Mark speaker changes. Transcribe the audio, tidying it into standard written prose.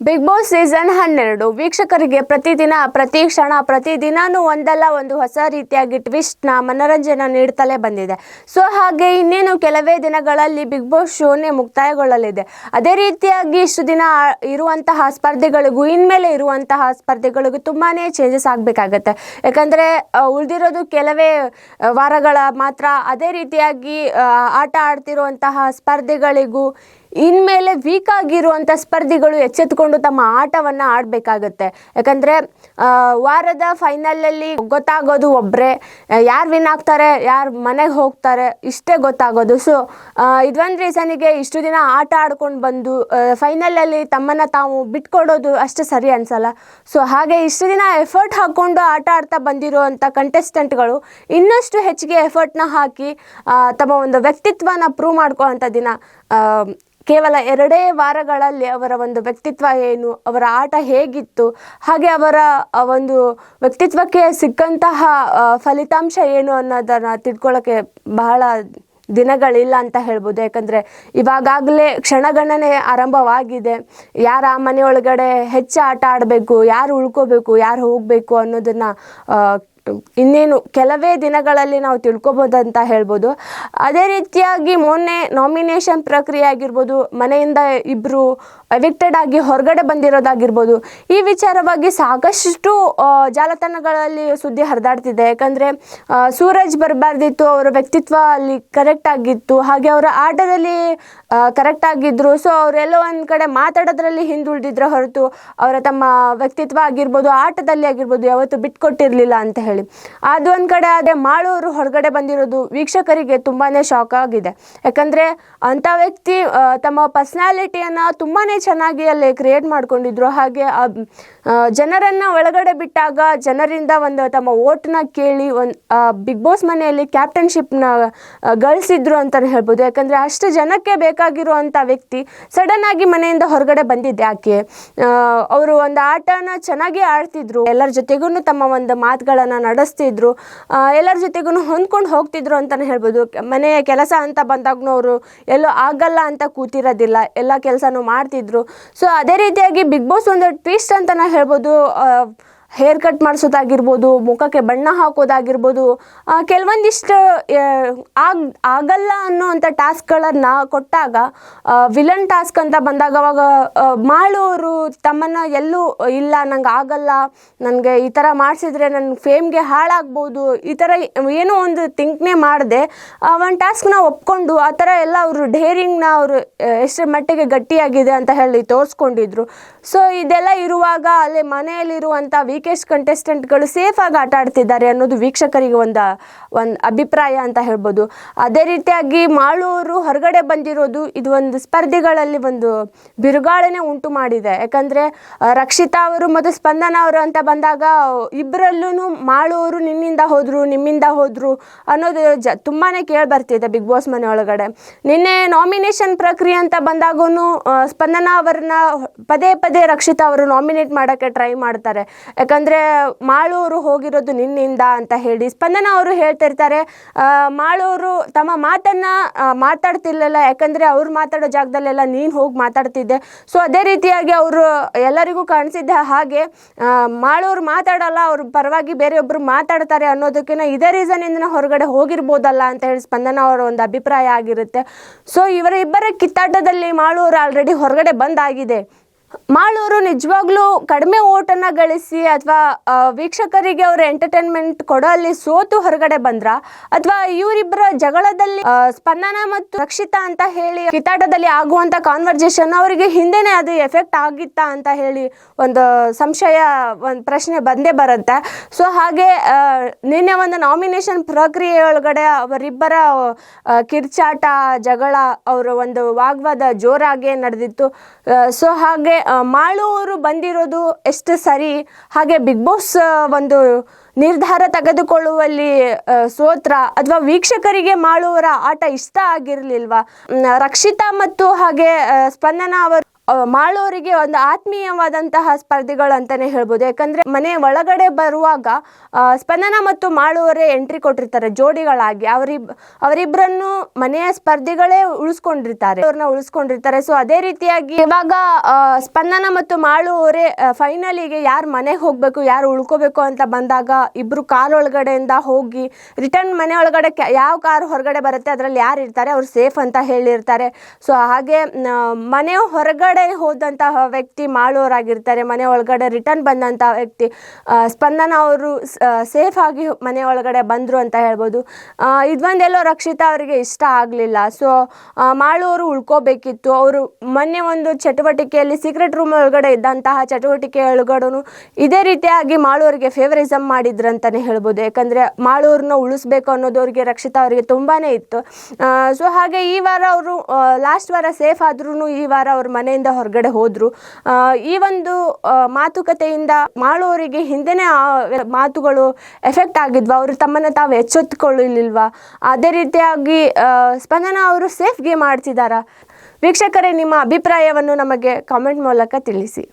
Speaker 1: Big boss season 12 ವೀಕ್ಷಕರಿಗೆ ಪ್ರತಿದಿನ ಪ್ರತಿ ಕ್ಷಣ ಪ್ರತಿದಿನಾನು ಒಂದಲ್ಲ ಒಂದು ಹೊಸ ರೀತಿಯಾಗಿ ಟ್ವಿಸ್ಟ್ನ ಮನರಂಜನೆ ನೀಡುತ್ತಲೇ ಬಂದಿದೆ. ಸೊ ಹಾಗೆ ಇನ್ನೇನು ಕೆಲವೇ ದಿನಗಳಲ್ಲಿ ಬಿಗ್ ಬಾಸ್ ಶೋನೇ ಮುಕ್ತಾಯಗೊಳ್ಳಲಿದೆ. ಅದೇ ರೀತಿಯಾಗಿ ಇಷ್ಟು ದಿನ ಇರುವಂತಹ ಸ್ಪರ್ಧೆಗಳಿಗೂ ಇನ್ಮೇಲೆ ಇರುವಂತಹ ಸ್ಪರ್ಧೆಗಳಿಗೂ ತುಂಬಾ ಚೇಂಜಸ್ ಆಗಬೇಕಾಗತ್ತೆ. ಯಾಕಂದರೆ ಉಳಿದಿರೋದು ಕೆಲವೇ ವಾರಗಳ ಮಾತ್ರ. ಅದೇ ರೀತಿಯಾಗಿ ಆಟ ಆಡ್ತಿರುವಂತಹ ಸ್ಪರ್ಧೆಗಳಿಗೂ ಇನ್ಮೇಲೆ ವೀಕ್ ಆಗಿರುವಂಥ ಸ್ಪರ್ಧಿಗಳು ಎಚ್ಚೆತ್ತುಕೊಂಡು ತಮ್ಮ ಆಟವನ್ನು ಆಡಬೇಕಾಗತ್ತೆ. ಯಾಕಂದರೆ ವಾರದ ಫೈನಲಲ್ಲಿ ಗೊತ್ತಾಗೋದು ಒಬ್ಬರೇ, ಯಾರು ವಿನ್ ಆಗ್ತಾರೆ ಯಾರು ಮನೆಗೆ ಹೋಗ್ತಾರೆ ಇಷ್ಟೇ ಗೊತ್ತಾಗೋದು. ಸೊ ಇದೊಂದು ರೀಸನಿಗೆ ಇಷ್ಟು ದಿನ ಆಟ ಆಡ್ಕೊಂಡು ಬಂದು ಫೈನಲಲ್ಲಿ ತಮ್ಮನ್ನು ತಾವು ಬಿಟ್ಕೊಡೋದು ಅಷ್ಟು ಸರಿ ಅನಿಸಲ್ಲ. ಸೊ ಹಾಗೆ ಇಷ್ಟು ದಿನ ಎಫರ್ಟ್ ಹಾಕ್ಕೊಂಡು ಆಟ ಆಡ್ತಾ ಬಂದಿರುವಂಥ ಕಂಟೆಸ್ಟೆಂಟ್ಗಳು ಇನ್ನಷ್ಟು ಹೆಚ್ಚಿಗೆ ಎಫರ್ಟ್ನ ಹಾಕಿ ತಮ್ಮ ಒಂದು ವ್ಯಕ್ತಿತ್ವನ ಪ್ರೂವ್ ಮಾಡ್ಕೊಳ್ಳೋಂಥ ದಿನ. ಕೇವಲ 2 ವಾರಗಳಲ್ಲಿ ಅವರ ಒಂದು ವ್ಯಕ್ತಿತ್ವ ಏನು, ಅವರ ಆಟ ಹೇಗಿತ್ತು, ಹಾಗೆ ಅವರ ಒಂದು ವ್ಯಕ್ತಿತ್ವಕ್ಕೆ ಸಿಕ್ಕಂತಹ ಫಲಿತಾಂಶ ಏನು ಅನ್ನೋದನ್ನು ತಿಳ್ಕೊಳ್ಳೋಕ್ಕೆ ಬಹಳ ದಿನಗಳಿಲ್ಲ ಅಂತ ಹೇಳ್ಬೋದು. ಯಾಕಂದರೆ ಇವಾಗಲೇ ಕ್ಷಣಗಣನೆ ಆರಂಭವಾಗಿದೆ. ಯಾರು ಆ ಮನೆಯೊಳಗಡೆ ಹೆಚ್ಚು ಆಟ ಆಡಬೇಕು, ಯಾರು ಉಳ್ಕೋಬೇಕು, ಯಾರು ಹೋಗಬೇಕು ಅನ್ನೋದನ್ನು ಇನ್ನೇನು ಕೆಲವೇ ದಿನಗಳಲ್ಲಿ ನಾವು ತಿಳ್ಕೊಬೋದಂತ ಹೇಳ್ಬೋದು. ಅದೇ ರೀತಿಯಾಗಿ ಮೊನ್ನೆ ನಾಮಿನೇಷನ್ ಪ್ರಕ್ರಿಯೆ ಆಗಿರ್ಬೋದು, ಮನೆಯಿಂದ ಇಬ್ಬರು ಎವಿಕ್ಟೆಡ್ ಆಗಿ ಹೊರಗಡೆ ಬಂದಿರೋದಾಗಿರ್ಬೋದು, ಈ ವಿಚಾರವಾಗಿ ಸಾಕಷ್ಟು ಜಾಲತಾಣಗಳಲ್ಲಿ ಸುದ್ದಿ ಹರಿದಾಡ್ತಿದೆ. ಯಾಕಂದರೆ ಸೂರಜ್ ಬರಬಾರ್ದಿತ್ತು, ಅವರ ವ್ಯಕ್ತಿತ್ವ ಅಲ್ಲಿ ಕರೆಕ್ಟ್ ಆಗಿತ್ತು, ಹಾಗೆ ಅವರ ಆಟದಲ್ಲಿ ಕರೆಕ್ಟ್ ಆಗಿದ್ದರು. ಸೊ ಅವರೆಲ್ಲೋ ಒಂದು ಕಡೆ ಮಾತಾಡೋದ್ರಲ್ಲಿ ಹಿಂದುಳಿದಿದ್ರೆ ಹೊರತು ಅವರ ತಮ್ಮ ವ್ಯಕ್ತಿತ್ವ ಆಗಿರ್ಬೋದು, ಆಟದಲ್ಲಿ ಆಗಿರ್ಬೋದು ಯಾವತ್ತೂ ಬಿಟ್ಕೊಟ್ಟಿರಲಿಲ್ಲ ಅಂತ ಹೇಳಿ. ಅದು ಒಂದು ಕಡೆ. ಆದರೆ ಮಾಳೂರು ಹೊರಗಡೆ ಬಂದಿರೋದು ವೀಕ್ಷಕರಿಗೆ ತುಂಬಾ ಶಾಕ್ ಆಗಿದೆ. ಯಾಕಂದರೆ ಅಂಥ ವ್ಯಕ್ತಿ ತಮ್ಮ ಪರ್ಸ್ನಾಲಿಟಿಯನ್ನು ತುಂಬಾ ಚೆನ್ನಾಗಿ ಅಲ್ಲಿ ಕ್ರಿಯೇಟ್ ಮಾಡ್ಕೊಂಡಿದ್ರು. ಹಾಗೆ ಜನರನ್ನು ಒಳಗಡೆ ಬಿಟ್ಟಾಗ ಜನರಿಂದ ಒಂದು ತಮ್ಮ ಓಟ್ನ ಕೇಳಿ ಬಿಗ್ ಬಾಸ್ ಮನೆಯಲ್ಲಿ ಕ್ಯಾಪ್ಟನ್ಶಿಪ್ನ ಗಳಿಸಿದ್ರು ಅಂತಲೇ ಹೇಳ್ಬೋದು. ಯಾಕಂದರೆ ಅಷ್ಟು ಜನಕ್ಕೆ ಬೇಕಾಗಿರುವಂಥ ವ್ಯಕ್ತಿ ಸಡನ್ ಆಗಿ ಮನೆಯಿಂದ ಹೊರಗಡೆ ಬಂದಿದ್ದೆ. ಆಕೆ ಅವರು ಒಂದು ಆಟನ ಚೆನ್ನಾಗಿ ಆಡ್ತಿದ್ರು, ಎಲ್ಲರ ಜೊತೆಗೂ ತಮ್ಮ ಒಂದು ಮಾತುಗಳನ್ನು ನಡೆಸ್ತಿದ್ರು, ಎಲ್ಲರ ಜೊತೆಗೂ ಹೊಂದ್ಕೊಂಡು ಹೋಗ್ತಿದ್ರು ಅಂತಲೇ ಹೇಳ್ಬೋದು. ಮನೆಯ ಕೆಲಸ ಅಂತ ಬಂದಾಗೂ ಅವರು ಎಲ್ಲೋ ಆಗಲ್ಲ ಅಂತ ಕೂತಿರೋದಿಲ್ಲ, ಎಲ್ಲ ಕೆಲಸನೂ ಮಾಡ್ತಿದ್ರು. ಸೊ ಅದೇ ರೀತಿಯಾಗಿ ಬಿಗ್ ಬಾಸ್ ಒಂದು ಟ್ವಿಸ್ಟ್ ಅಂತಲೇ ಹೇಳ್ಬೋದು. ಹೇರ್ ಕಟ್ ಮಾಡಿಸೋದಾಗಿರ್ಬೋದು, ಮುಖಕ್ಕೆ ಬಣ್ಣ ಹಾಕೋದಾಗಿರ್ಬೋದು, ಕೆಲವೊಂದಿಷ್ಟು ಆಗಲ್ಲ ಅನ್ನೋವಂಥ ಟಾಸ್ಕ್ಗಳನ್ನು ಕೊಟ್ಟಾಗ, ವಿಲನ್ ಟಾಸ್ಕ್ ಅಂತ ಬಂದಾಗ ಅವಾಗ ಮಾಳೂರು ತಮ್ಮನ್ನು ಎಲ್ಲೂ ಇಲ್ಲ ನಂಗೆ ಆಗಲ್ಲ, ನನಗೆ ಈ ಥರ ಮಾಡಿಸಿದ್ರೆ ನನ್ನ ಫೇಮ್ಗೆ ಹಾಳಾಗ್ಬೋದು, ಈ ಥರ ಏನೋ ಒಂದು ಥಿಂಕ್ನೇ ಮಾಡಿದೆ ಒಂದು ಟಾಸ್ಕ್ನ ಒಪ್ಕೊಂಡು ಆ ಥರ ಎಲ್ಲ ಅವರು ಡೇರಿಂಗ್ನ ಅವರು ಎಷ್ಟರ ಮಟ್ಟಿಗೆ ಗಟ್ಟಿಯಾಗಿದೆ ಅಂತ ಹೇಳಿ ತೋರಿಸ್ಕೊಂಡಿದ್ರು. ಸೊ ಇದೆಲ್ಲ ಇರುವಾಗ ಅಲ್ಲಿ ಮನೆಯಲ್ಲಿರುವಂಥ ವೀಕೆಸ್ಟ್ ಕಂಟೆಸ್ಟೆಂಟ್ಗಳು ಸೇಫಾಗಿ ಆಟ ಆಡ್ತಿದ್ದಾರೆ ಅನ್ನೋದು ವೀಕ್ಷಕರಿಗೆ ಒಂದು ಅಭಿಪ್ರಾಯ ಅಂತ ಹೇಳ್ಬೋದು. ಅದೇ ರೀತಿಯಾಗಿ ಮಾಳೂರು ಹೊರಗಡೆ ಬಂದಿರೋದು ಇದು ಒಂದು ಸ್ಪರ್ಧಿಗಳಲ್ಲಿ ಒಂದು ಬಿರುಗಾಳನೆ ಉಂಟು ಮಾಡಿದೆ. ಯಾಕಂದರೆ ರಕ್ಷಿತಾ ಅವರು ಮತ್ತು ಸ್ಪಂದನ ಅವರು ಅಂತ ಬಂದಾಗ ಇಬ್ಬರಲ್ಲೂ ಮಾಳೂರು ನಿಮ್ಮಿಂದ ಹೋದರು ಅನ್ನೋದು ತುಂಬಾ ಕೇಳಿ ಬರ್ತಿದೆ ಬಿಗ್ ಬಾಸ್ ಮನೆ ಒಳಗಡೆ. ನಿನ್ನೆ ನಾಮಿನೇಷನ್ ಪ್ರಕ್ರಿಯೆ ಅಂತ ಬಂದಾಗೂ ಸ್ಪಂದನ ಅವರನ್ನ ಪದೇ ರಕ್ಷಿತಾ ಅವರು ನಾಮಿನೇಟ್ ಮಾಡೋಕ್ಕೆ ಟ್ರೈ ಮಾಡ್ತಾರೆ. ಯಾಕಂದರೆ ಮಾಳೂರು ಹೋಗಿರೋದು ನಿನ್ನಿಂದ ಅಂತ ಹೇಳಿ ಸ್ಪಂದನ ಅವರು ಹೇಳ್ತಿರ್ತಾರೆ, ಮಾಳೂರು ತಮ್ಮ ಮಾತನ್ನು ಮಾತಾಡ್ತಿರ್ಲಿಲ್ಲ, ಯಾಕಂದರೆ ಅವ್ರು ಮಾತಾಡೋ ಜಾಗದಲ್ಲೆಲ್ಲ ನೀನು ಹೋಗಿ ಮಾತಾಡ್ತಿದ್ದೆ. ಸೊ ಅದೇ ರೀತಿಯಾಗಿ ಅವರು ಎಲ್ಲರಿಗೂ ಕಾಣಿಸಿದ್ದೆ ಹಾಗೆ ಮಾಳೂರು ಮಾತಾಡಲ್ಲ, ಅವ್ರ ಪರವಾಗಿ ಬೇರೆಯೊಬ್ಬರು ಮಾತಾಡ್ತಾರೆ ಅನ್ನೋದಕ್ಕಿಂತ ಇದೇ ರೀಸನಿಂದ ಹೊರಗಡೆ ಹೋಗಿರ್ಬೋದಲ್ಲ ಅಂತ ಹೇಳಿ ಸ್ಪಂದನ ಅವರ ಒಂದು ಅಭಿಪ್ರಾಯ ಆಗಿರುತ್ತೆ. ಸೊ ಇವರಿಬ್ಬರ ಕಿತ್ತಾಟದಲ್ಲಿ ಮಾಳೂರು ಆಲ್ರೆಡಿ ಹೊರಗಡೆ ಬಂದಾಗಿದೆ. ಮಾಳೂರು ನಿಜವಾಗ್ಲೂ ಕಡಿಮೆ ಓಟನ್ನು ಗಳಿಸಿ ಅಥವಾ ವೀಕ್ಷಕರಿಗೆ ಅವರು ಎಂಟರ್ಟೈನ್ಮೆಂಟ್ ಕೊಡೋಲ್ಲಿ ಸೋತು ಹೊರಗಡೆ ಬಂದ್ರ, ಅಥವಾ ಇವರಿಬ್ಬರ ಜಗಳದಲ್ಲಿ ಸ್ಪಂದನ ಮತ್ತು ರಕ್ಷಿತಾ ಅಂತ ಹೇಳಿ ಕಿತ್ತಾಟದಲ್ಲಿ ಆಗುವಂಥ ಕಾನ್ವರ್ಜೇಷನ್ ಅವರಿಗೆ ಹಿಂದೆನೇ ಅದು ಎಫೆಕ್ಟ್ ಆಗಿತ್ತಾ ಅಂತ ಹೇಳಿ ಒಂದು ಸಂಶಯ, ಒಂದು ಪ್ರಶ್ನೆ ಬಂದೇ ಬರುತ್ತೆ. ಸೊ ಹಾಗೆ ನಿನ್ನೆ ಒಂದು ನಾಮಿನೇಷನ್ ಪ್ರಕ್ರಿಯೆ ಒಳಗಡೆ ಅವರಿಬ್ಬರ ಕಿರ್ಚಾಟ ಜಗಳ ಅವರ ಒಂದು ವಾಗ್ವಾದ ಜೋರಾಗಿ ನಡೆದಿತ್ತು. ಸೊ ಹಾಗೆ ಮಾಳೂರು ಬಂದಿರೋದು ಎಷ್ಟು ಸರಿ, ಹಾಗೆ ಬಿಗ್ ಬಾಸ್ ಒಂದು ನಿರ್ಧಾರ ತೆಗೆದುಕೊಳ್ಳುವಲ್ಲಿ ಸೋತ್ರ, ಅಥವಾ ವೀಕ್ಷಕರಿಗೆ ಮಾಳುವರ ಆಟ ಇಷ್ಟ ಆಗಿರಲಿಲ್ವಾ, ರಕ್ಷಿತಾ ಮತ್ತು ಹಾಗೆ ಸ್ಪಂದನ ಅವರು ಮಾಳು ಅವರಿಗೆ ಒಂದು ಆತ್ಮೀಯವಾದಂತಹ ಸ್ಪರ್ಧಿಗಳು ಅಂತಾನೆ ಹೇಳ್ಬೋದು. ಯಾಕಂದ್ರೆ ಮನೆ ಒಳಗಡೆ ಬರುವಾಗ ಸ್ಪಂದನ ಮತ್ತು ಮಾಳು ಅವರೇ ಎಂಟ್ರಿ ಕೊಟ್ಟಿರ್ತಾರೆ ಜೋಡಿಗಳಾಗಿ. ಅವರಿಬ್ಬರನ್ನು ಮನೆಯ ಸ್ಪರ್ಧಿಗಳೇ ಉಳಿಸ್ಕೊಂಡಿರ್ತಾರೆ, ಅವ್ರನ್ನ ಉಳಿಸ್ಕೊಂಡಿರ್ತಾರೆ. ಸೊ ಅದೇ ರೀತಿಯಾಗಿ ಇವಾಗ ಸ್ಪಂದನ ಮತ್ತು ಮಾಳು ಅವರೇ ಫೈನಲಿಗೆ ಯಾರು ಮನೆಗೆ ಹೋಗ್ಬೇಕು ಯಾರು ಉಳ್ಕೋಬೇಕು ಅಂತ ಬಂದಾಗ ಇಬ್ರು ಕಾರ್ ಒಳಗಡೆಯಿಂದ ಹೋಗಿ ರಿಟರ್ನ್ ಮನೆ ಒಳಗಡೆ ಯಾವ ಕಾರ್ ಹೊರಗಡೆ ಬರುತ್ತೆ ಅದರಲ್ಲಿ ಯಾರು ಇರ್ತಾರೆ ಅವ್ರು ಸೇಫ್ ಅಂತ ಹೇಳಿರ್ತಾರೆ. ಸೊ ಹಾಗೆ ಮನೆ ಹೊರಗಡೆ ಹೋದಂತಹ ವ್ಯಕ್ತಿ ಮಾಳುವರಾಗಿರ್ತಾರೆ, ಮನೆ ಒಳಗಡೆ ರಿಟರ್ನ್ ಬಂದಂತಹ ವ್ಯಕ್ತಿ ಸ್ಪಂದನ ಅವರು ಸೇಫ್ ಆಗಿ ಮನೆ ಒಳಗಡೆ ಬಂದರು ಅಂತ ಹೇಳ್ಬೋದು. ಇದೊಂದೆಲ್ಲೋ ರಕ್ಷಿತಾ ಅವರಿಗೆ ಇಷ್ಟ ಆಗಲಿಲ್ಲ. ಸೊ ಮಾಳು ಅವರು ಉಳ್ಕೋಬೇಕಿತ್ತು. ಅವರು ಮೊನ್ನೆ ಒಂದು ಚಟುವಟಿಕೆಯಲ್ಲಿ ಸೀಕ್ರೆಟ್ ರೂಮ್ ಒಳಗಡೆ ಇದ್ದಂತಹ ಚಟುವಟಿಕೆ ಒಳಗಡೆ ಇದೇ ರೀತಿಯಾಗಿ ಮಾಳು ಅವರಿಗೆ ಫೇವರಿಸಮ್ ಮಾಡಿದ್ರು ಅಂತಲೇ ಹೇಳ್ಬೋದು. ಯಾಕಂದರೆ ಮಾಳು ಅವ್ರನ್ನ ಉಳಿಸ್ಬೇಕು ಅನ್ನೋದು ಅವರಿಗೆ ರಕ್ಷಿತಾ ಅವರಿಗೆ ತುಂಬಾ ಇತ್ತು. ಸೊ ಹಾಗೆ ಈ ವಾರ ಅವರು ಲಾಸ್ಟ್ ವಾರ ಸೇಫ್ ಆದ್ರೂ ಈ ವಾರ ಅವ್ರ ಮನೆಯಿಂದ ಹೊರಗಡೆ ಹೋದರು. ಈ ಒಂದು ಮಾತುಕತೆಯಿಂದ ಮಾಳು ಅವರಿಗೆ ಹಿಂದೆನೇ ಮಾತುಗಳು ಎಫೆಕ್ಟ್ ಆಗಿದ್ವು, ಅವರು ತಮ್ಮನ್ನು ತಾವು ಎಚ್ಚೆತ್ತುಕೊಳ್ಳಲಿಲ್ವಾ? ಅದೇ ರೀತಿಯಾಗಿ ಸ್ಪಂದನ ಅವರು ಸೇಫ್ ಗೇಮ್ ಆಡ್ತಿದ್ದಾರಾ? ವೀಕ್ಷಕರೇ, ನಿಮ್ಮ ಅಭಿಪ್ರಾಯವನ್ನು ನಮಗೆ ಕಾಮೆಂಟ್ ಮೂಲಕ ತಿಳಿಸಿ.